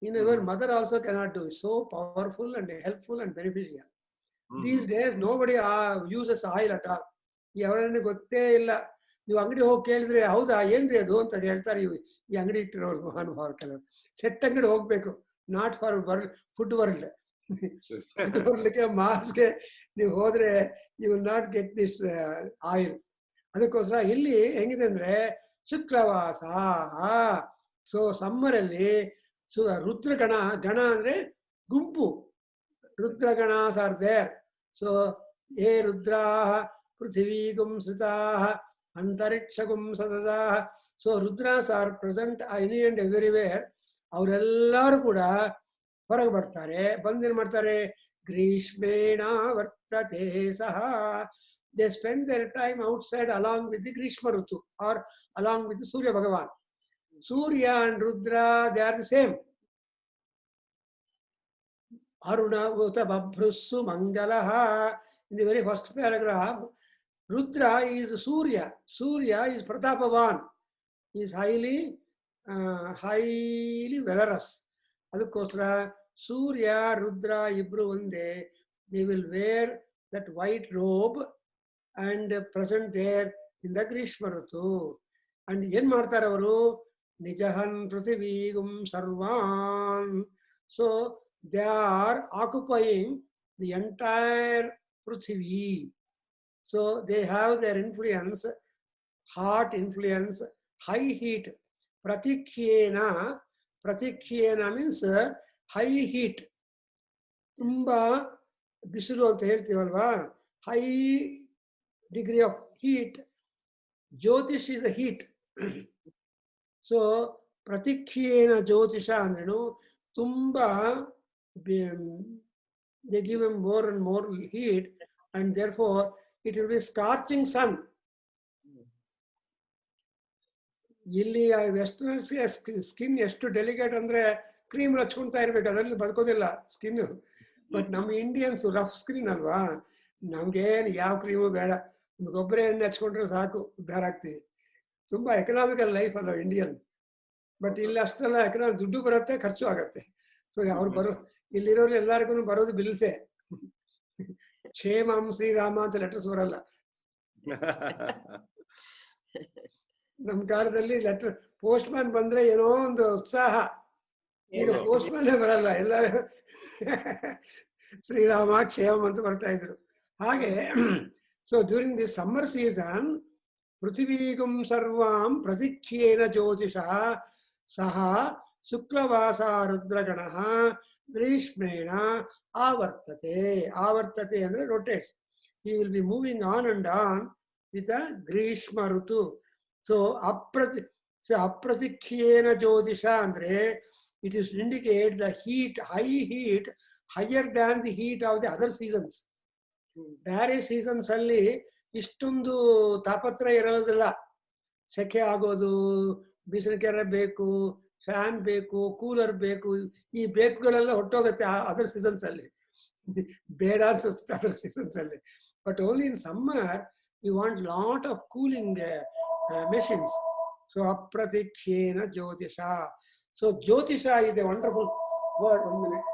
even mother also cannot do. So powerful and helpful and beneficial. These days nobody uses oil at all. ఎవరైనా ಗೊತ್ತೇ ಇಲ್ಲ. ನೀವು ಅಂಗಡಿ ಹೋಗಿ ಕೇಳಿದ್ರೆ ಹೌದಾ ಏನ್ರಿ ಅದು ಅಂತ ಹೇಳ್ತಾರೆ. ಈ ಅಂಗಡಿ ಇಟ್ಟಿರೋರು ಮಹಾನುಭಾವರು ಕೆಲವರು. ಸೆಟ್ ಅಂಗಡಿ ಹೋಗ್ಬೇಕು, not for world Food World. ಫುಡ್ ವರ್ಲ್ಡ್ಗೆ ಮಾರ್ಸ್ಗೆ ನೀವು ಹೋದ್ರೆ you will not get this oil. ಅದಕ್ಕೋಸ್ಕರ ಇಲ್ಲಿ ಹೆಂಗಿದೆ ಅಂದ್ರೆ ಶುಕ್ರವಾಸ. ಸೊ ಸಮ್ಮರಲ್ಲಿ ರುದ್ರಗಣ, ಗಣ ಅಂದ್ರೆ ಗುಂಪು, ರುದ್ರಗಣಾಸ್ ಆರ್ ದೇರ್. ಸೊ ಏ ರುದ್ರಾಹ ಪೃಥಿವೀಗುಂ ಸೃತಾಹ ಅಂತರಿಕ್ಷಗುಂ ಸದಸಾಹ. So Rudras are present any and everywhere. ಅವರೆಲ್ಲರೂ ಕೂಡ ಹೊರಗೆ ಬರ್ತಾರೆ. ಬಂದೇನ್ ಮಾಡ್ತಾರೆ? ಗ್ರೀಷ್ಮೇಣ ವರ್ತತೆ ಸಹ. They spend their time outside along with the Grishma Rutu or along with the Surya Bhagavan. Surya and Rudra, they are the same. Aruna Uta Babhrusu Mangalaha. In the very first paragraph, Rudra is Surya. Surya is Pratapavan. He is highly valorous. Adukosra Surya, Rudra, Ibru Vande, they will wear that white robe and present there in the Grishma Rutu. And yen ಮಾಡ್ತಾರೆ ಅವರು? ನಿಜಹನ್ ಪೃಥಿವೀಗುಂ ಸರ್ವಾನ್. So they are occupying the entire Prithvi. So they have their influence, hot influence, high heat. Pratikhyena means high heat. ತುಂಬಾ ಬಿಸಿಲು ಅಂತ ಹೇಳ್ತೀವಲ್ವಾ, high degree of heat. Jyotish is the heat. So pratikhyena jyotisha andrenu tumba, they give him more and more heat, and therefore it will be scorching sun. ಇಲ್ಲಿ ವೆಸ್ಟರ್ನ್ಸ್ಗೆ skin ಎಷ್ಟು delicate ಅಂದ್ರೆ cream ಹಚ್ಕೊಂತಾ ಇರ್ಬೇಕು, ಅದರಲ್ಲಿ ಬದುಕೋದಿಲ್ಲ skin. But ನಮ್ಮ Indians rough skin ಅಲ್ವಾ, ನಮ್ಗೇನು ಯಾವ cream ಬೇಡ, ಒಂದು ಗೊಬ್ಬರ ಎಣ್ಣೆ ಹಚ್ಕೊಂಡ್ರೆ ಸಾಕು, ಉದ್ಧಾರ ಆಗ್ತೀವಿ. ತುಂಬಾ ಎಕನಾಮಿಕಲ್ ಲೈಫ್ ಅಲ್ಲ ಇಂಡಿಯನ್. ಬಟ್ ಇಲ್ಲಿ ಅಷ್ಟೆಲ್ಲ ಎಕನಾಮಿಕ್, ದುಡ್ಡು ಬರುತ್ತೆ, ಖರ್ಚು ಆಗತ್ತೆ. ಸೊ ಅವ್ರು ಇಲ್ಲಿರೋರು ಎಲ್ಲರಿಗೂ ಬರೋದು ಬಿಲ್ಸೆ. ಕ್ಷೇಮಂ ಶ್ರೀರಾಮ ಅಂತ ಲೆಟರ್ಸ್ ಬರಲ್ಲ. ನಮ್ ಕಾಲದಲ್ಲಿ ಲೆಟರ್ ಪೋಸ್ಟ್ ಮ್ಯಾನ್ ಬಂದ್ರೆ ಏನೋ ಒಂದು ಉತ್ಸಾಹ. ಈಗ ಪೋಸ್ಟ್ ಮ್ಯಾನೇ ಬರಲ್ಲ, ಎಲ್ಲ ಶ್ರೀರಾಮ ಕ್ಷೇಮಂ ಅಂತ ಬರ್ತಾ ಇದ್ರು. ಹಾಗೆ so during the summer season ಪೃಥಿವೀಗುಂ ಸರ್ವಾಂ ಪ್ರತಿಖ್ಯೇನ ಜ್ಯೋತಿಷಃ ಸಹ ಶುಕ್ಲವಾಸ ರುದ್ರಗಣ ಗ್ರೀಷ್ಮೇಣ ಆವರ್ತತೆ. ಆವರ್ತತೆ ಅಂದ್ರೆ rotates. He will be moving on and on with the Grishma ritu. So ಅಪ್ರತಿಖ್ಯೇನ ಜ್ಯೋತಿಷ ಅಂದ್ರೆ it is indicate the heat, high heat, higher than the heat of the other seasons. ಬೇರೆ ಸೀಸನ್ಸ್ ಅಲ್ಲಿ ಇಷ್ಟೊಂದು ತಾಪತ್ರಯ ಇರೋದಿಲ್ಲ. ಸೆಕೆ ಆಗೋದು, ಬಿಸಿಲು ಕೆರೆ ಬೇಕು, ಫ್ಯಾನ್ ಬೇಕು, ಕೂಲರ್ ಬೇಕು, ಈ ಬೇಕುಗಳೆಲ್ಲ ಹೊಟ್ಟೋಗುತ್ತೆ ಅದರ್ ಸೀಸನ್ಸ್ ಅಲ್ಲಿ. ಬೇಡ ಅನ್ಸುತ್ತೆ ಅದರ್ ಸೀಸನ್ಸ್ ಅಲ್ಲಿ. But only in summer you want lot of cooling machines. So apratikhyena jyotisha. So jyotisha is a wonderful word. 1 minute.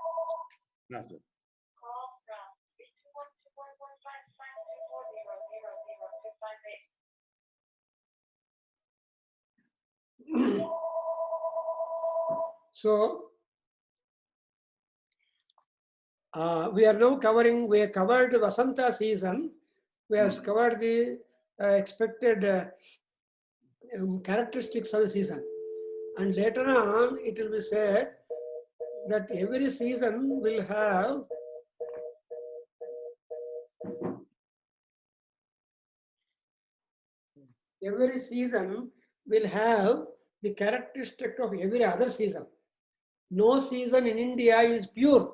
No, sir. So we are now covering, we have covered Vasanta season. We have covered the expected characteristics of the season, and later on it will be said that every season will have the characteristic of every other season. No season in India is pure.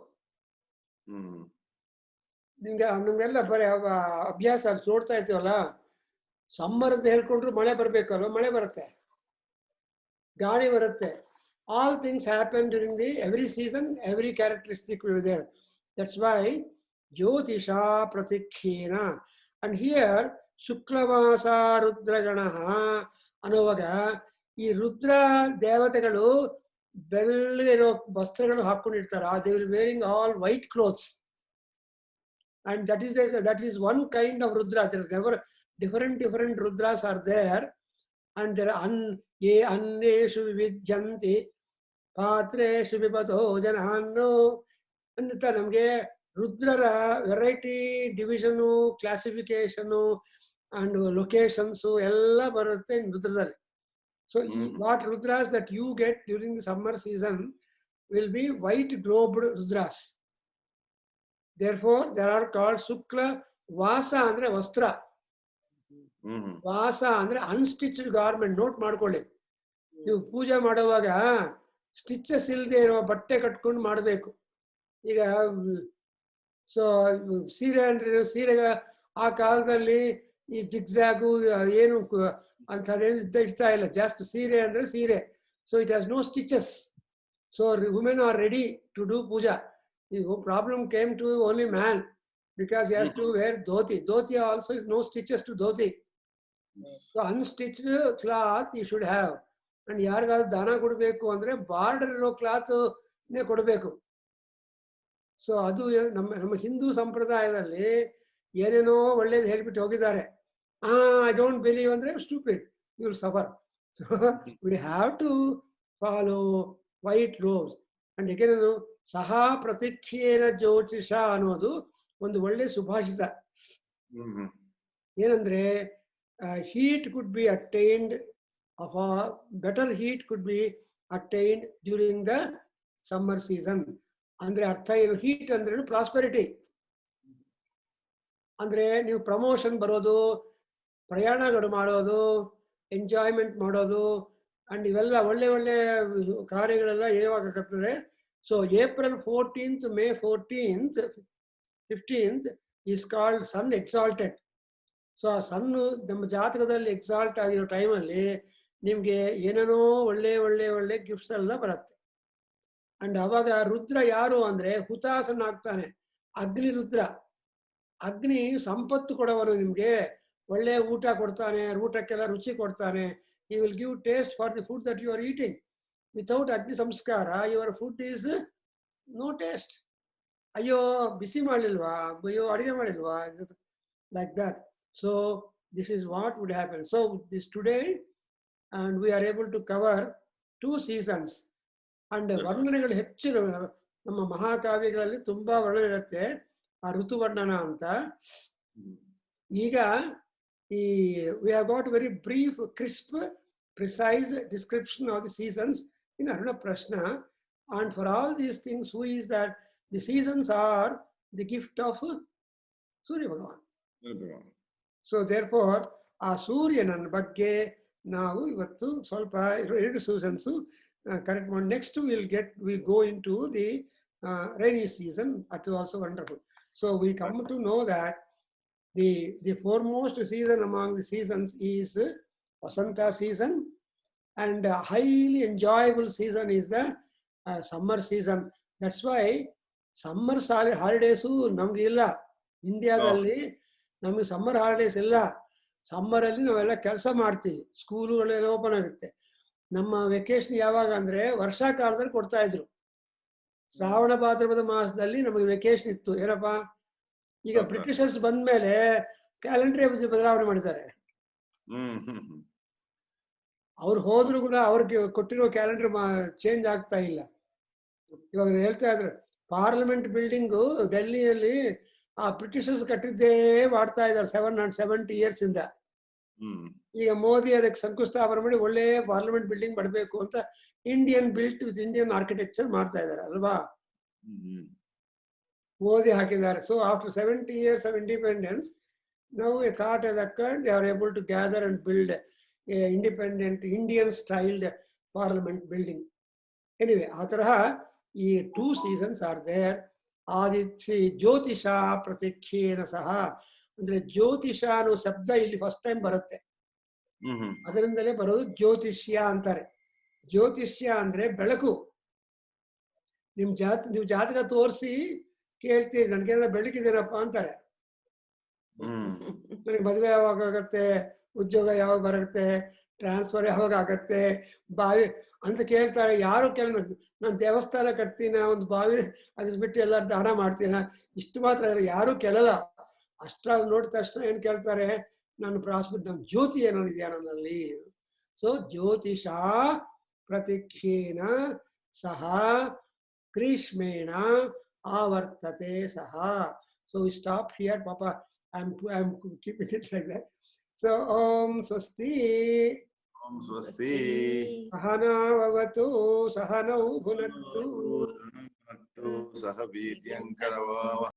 ನಮ್ಗೆಲ್ಲ ಬರೀ ಅಭ್ಯಾಸ ನೋಡ್ತಾ ಇರ್ತೀವಲ್ಲ, summer ಅಂತ ಹೇಳ್ಕೊಂಡ್ರು ಮಳೆ ಬರ್ಬೇಕಲ್ವ, ಮಳೆ ಬರುತ್ತೆ. ಗಾಳಿ ಬರುತ್ತೆ. All things happen during the every season, every characteristic will be there. That's why Jyotisha Pratikshena. And here Shuklavasa Rudraganaha ಅನ್ನುವಾಗ ಈ ರುದ್ರ ದೇವತೆಗಳು ಬೆಳ್ಳಗಿರೋ ವಸ್ತ್ರಗಳು ಹಾಕೊಂಡಿರ್ತಾರೆ. They will wearing all white clothes. And that is one kind of Rudra. There are never different Rudras are there. And there are ye anneshu vividyanti patreshu vipato janano ಅಂತ ನಮಗೆ ರುದ್ರರ variety division, classification and locations ಎಲ್ಲ ಬರುತ್ತೆ ರುದ್ರದಲ್ಲಿ. So what rudras that you get during the summer season will be white globed rudras. Therefore, there are called Shukla Vasa ಅಂದ್ರೆ ವಸ್ತ್ರ, ವಾಸ ಅಂದ್ರೆ ಅನ್ಸ್ಟಿಚ್ಡ್ ಗಾರ್ಮೆಂಟ್. ನೋಟ್ ಮಾಡ್ಕೊಳ್ಳಿ, ನೀವು ಪೂಜೆ ಮಾಡುವಾಗ ಸ್ಟಿಚಸ್ ಇಲ್ಲದೆ ಇರೋ ಬಟ್ಟೆ ಕಟ್ಕೊಂಡು ಮಾಡಬೇಕು. ಈಗ ಸೊ ಸೀರೆ ಅಂದ್ರೆ ಸೀರೆಗೆ ಆ ಕಾಲದಲ್ಲಿ ಈ ಜಿಗ್ಜಾಗು ಏನು ಅಂಥದ್ದೇನು ಇರ್ತಾ ಇಲ್ಲ. ಜಾಸ್ತಿ ಸೀರೆ ಅಂದ್ರೆ ಸೀರೆ. So it has no stitches. So women are ready to do puja. The problem came to only man because he has to wear dhoti. Dhoti also is no stitches to dhoti. So unstitched cloth you should have. And ಯಾರಿಗಾದ್ರು ದಾನ ಕೊಡಬೇಕು ಅಂದ್ರೆ border ಇರೋ cloth ನೇ ಕೊಡಬೇಕು. So ಅದು ನಮ್ಮ ಹಿಂದೂ ಸಂಪ್ರದಾಯದಲ್ಲಿ ಏನೇನೋ ಒಳ್ಳೇದು ಹೇಳ್ಬಿಟ್ಟು ಹೋಗಿದ್ದಾರೆ. ಐ ಡೋಂಟ್ ಬಿಲೀವ್ ಅಂದ್ರೆ stupid, you will suffer. So we have to follow white rose. ಅಂಡ್ ಏನೇನು ಸಹ ಪ್ರತಿಕ್ಷೇನ ಜ್ಯೋತಿಷ ಅನ್ನೋದು ಒಂದು ಒಳ್ಳೆ ಸುಭಾಷಿತ. ಏನಂದ್ರೆ heat could be attained, of a better heat could be attained during the summer season. ಅಂದ್ರೆ ಅರ್ಥ ಏನು? ಹೀಟ್ ಅಂದ್ರೆ ಪ್ರಾಸ್ಪೆರಿಟಿ. ಅಂದ್ರೆ ನೀವು ಪ್ರಮೋಷನ್ ಬರೋದು, ಪ್ರಯಾಣಗಳು ಮಾಡೋದು, ಎಂಜಾಯ್ಮೆಂಟ್ ಮಾಡೋದು, ಅಂಡ್ ಇವೆಲ್ಲ ಒಳ್ಳೆ ಒಳ್ಳೆ ಕಾರ್ಯಗಳೆಲ್ಲ ಯಾವಾಗತ್ತಂದ್ರೆ, so April 14th, May 14th, 15th is called sun exalted. So ಆ ಸನ್ನು ನಮ್ಮ ಜಾತಕದಲ್ಲಿ ಎಕ್ಸಾಲ್ಟ್ ಆಗಿರೋ ಟೈಮಲ್ಲಿ ನಿಮ್ಗೆ ಏನೇನೋ ಒಳ್ಳೆ ಒಳ್ಳೆ ಒಳ್ಳೆ ಗಿಫ್ಟ್ಸ್ ಎಲ್ಲ ಬರುತ್ತೆ. ಅಂಡ್ ಅವಾಗ ರುದ್ರ ಯಾರು ಅಂದ್ರೆ ಹುತಾಸನ ಆಗ್ತಾನೆ, ಅಗ್ನಿ ರುದ್ರ. ಅಗ್ನಿ ಸಂಪತ್ತು ಕೊಡವನು, ನಿಮ್ಗೆ ಒಳ್ಳೆ ಊಟ ಕೊಡ್ತಾನೆ, ಊಟಕ್ಕೆಲ್ಲ ರುಚಿ ಕೊಡ್ತಾನೆ. he will give taste for the food that you are eating. Without agni samskara your food is no taste. ಅಯ್ಯೋ ಬಿಸಿ ಮಾಡಲಿಲ್ವಾ, ಅಯ್ಯೋ ಅಡಿಗೆ ಮಾಡಿಲ್ವಾ, like that. So this is what would happen. So this today, and we are able to cover 2 seasons. And ವರ್ಣನೆಗಳು ಹೆಚ್ಚು ನಮ್ಮ ಮಹಾಕಾವ್ಯಗಳಲ್ಲಿ ತುಂಬಾ ವರ್ಣನೆ ಇರುತ್ತೆ, ಆ ಋತುವರ್ಣನ ಅಂತ. ಈಗ ಈ we have got very brief, crisp, precise description of the seasons in Aruna Prashna. And for all these things, who is that? The seasons are the gift of Surya Bhagavan. So therefore ಆ ಸೂರ್ಯನ ಬಗ್ಗೆ ನಾವು ಇವತ್ತು ಸ್ವಲ್ಪ 2 seasons correct ಮಾಡಿ. Next we'll go into the rainy season. That is also wonderful. So we come to know that the foremost season among the seasons is Vasanta season, and a highly enjoyable season is the summer season. That's why summer holidays ನಮ್ಗೆ ಇಲ್ಲ ಇಂಡಿಯಾದಲ್ಲಿ. ನಮಗೆ summer holidays ಇಲ್ಲ. ಸಮ್ಮರಲ್ಲಿ ನಾವೆಲ್ಲ ಕೆಲಸ ಮಾಡ್ತೀವಿ, ಸ್ಕೂಲುಗಳೆಲ್ಲ open ಆಗುತ್ತೆ. ನಮ್ಮ ವೆಕೇಶನ್ ಯಾವಾಗ ಅಂದ್ರೆ ವರ್ಷಾಕಾಲದಲ್ಲಿ ಕೊಡ್ತಾ ಇದ್ರು. ಶ್ರಾವಣ ಭಾದ್ರಪದ ಮಾಸದಲ್ಲಿ ನಮಗೆ ವೆಕೇಶನ್ ಇತ್ತು. ಏನಪ್ಪಾ, ಈಗ ಬ್ರಿಟಿಷರ್ಸ್ ಬಂದ್ಮೇಲೆ ಕ್ಯಾಲೆಂಡರ್ ಬದಲಾವಣೆ ಮಾಡಿದ್ದಾರೆ. ಅವ್ರು ಹೋದ್ರು ಕೂಡ ಅವ್ರಿಗೆ ಕೊಟ್ಟಿರೋ ಕ್ಯಾಲೆಂಡರ್ ಚೇಂಜ್ ಆಗ್ತಾ ಇಲ್ಲ. ಇವಾಗ ಹೇಳ್ತಾ ಇದ್ರು ಪಾರ್ಲಿಮೆಂಟ್ ಬಿಲ್ಡಿಂಗು ಡೆಲ್ಲಿಯಲ್ಲಿ ಆ ಬ್ರಿಟಿಷರ್ಸ್ ಕಟ್ಟಿದ್ದೇ ಮಾಡ್ತಾ ಇದ್ದಾರೆ 770 years ಇಂದ. ಈಗ ಮೋದಿ ಅದಕ್ಕೆ ಶಂಕುಸ್ಥಾಪನೆ ಮಾಡಿ ಒಳ್ಳೆ ಪಾರ್ಲಿಮೆಂಟ್ ಬಿಲ್ಡಿಂಗ್ ಮಾಡಬೇಕು ಅಂತ Indian built with Indian architecture ಮಾಡ್ತಾ ಇದ್ದಾರೆ ಅಲ್ವಾ, ಮೋದಿ ಹಾಕಿದ್ದಾರೆ. So after 70 years of independence, now a thought has occurred, they are able to gather and build a independent Indian styled parliament building. Anyway, ಆ ತರಹ ಈ 2 seasons are there. Aditya ಜ್ಯೋತಿಷ ಪ್ರತಿಕ್ಷೇನ ಸಹ ಅಂದ್ರೆ ಜ್ಯೋತಿಷ ಅನ್ನೋ ಶಬ್ದ ಇಲ್ಲಿ ಫಸ್ಟ್ ಟೈಮ್ ಬರುತ್ತೆ. ಅದರಿಂದಲೇ ಬರೋದು ಜ್ಯೋತಿಷ್ಯ ಅಂತಾರೆ. ಜ್ಯೋತಿಷ್ಯ ಅಂದ್ರೆ ಬೆಳಕು. ನೀವು ಜಾತಕ ತೋರಿಸಿ ಕೇಳ್ತೀರಿ, ನನ್ಗೇನಾರ ಬೆಳಕಿದ್ದೀನಪ್ಪ ಅಂತಾರೆ. ನನಗೆ ಮದುವೆ ಯಾವಾಗ ಆಗತ್ತೆ, ಉದ್ಯೋಗ ಯಾವಾಗ ಬರುತ್ತೆ, ಟ್ರಾನ್ಸ್ಫರ್ ಯಾವಾಗ ಆಗತ್ತೆ, ಬಾವಿ ಅಂತ ಕೇಳ್ತಾರೆ. ಯಾರು ನಾನು ದೇವಸ್ಥಾನ ಕಟ್ತೀನ, ಒಂದು ಬಾವಿ ಅಗಿಸ್ಬಿಟ್ಟು ಎಲ್ಲ ದಾನ ಮಾಡ್ತೀನ, ಇಷ್ಟು ಮಾತ್ರ ಯಾರು ಕೇಳಲ್ಲ. ಅಷ್ಟ್ರಲ್ಲಿ ನೋಡಿದ ತಕ್ಷಣ ಏನ್ ಕೇಳ್ತಾರೆ, ನಾನು ನನ್ನ ಜ್ಯೋತಿ ಏನಿದೆಯಾ ನನ್ನಲ್ಲಿ. ಸೊ ಜ್ಯೋತಿಷ ಪ್ರತಿಕ್ಷೇನ ಸಹ ಗ್ರೀಷ್ಮೇಣ ಆವರ್ತತೆ ಸಹ. So we stop here, Papa. I'm keeping it like that. So Om Swasti. Om Swasti. Sahana Vavatu Sahanau Bhunattu Saha Viryankarava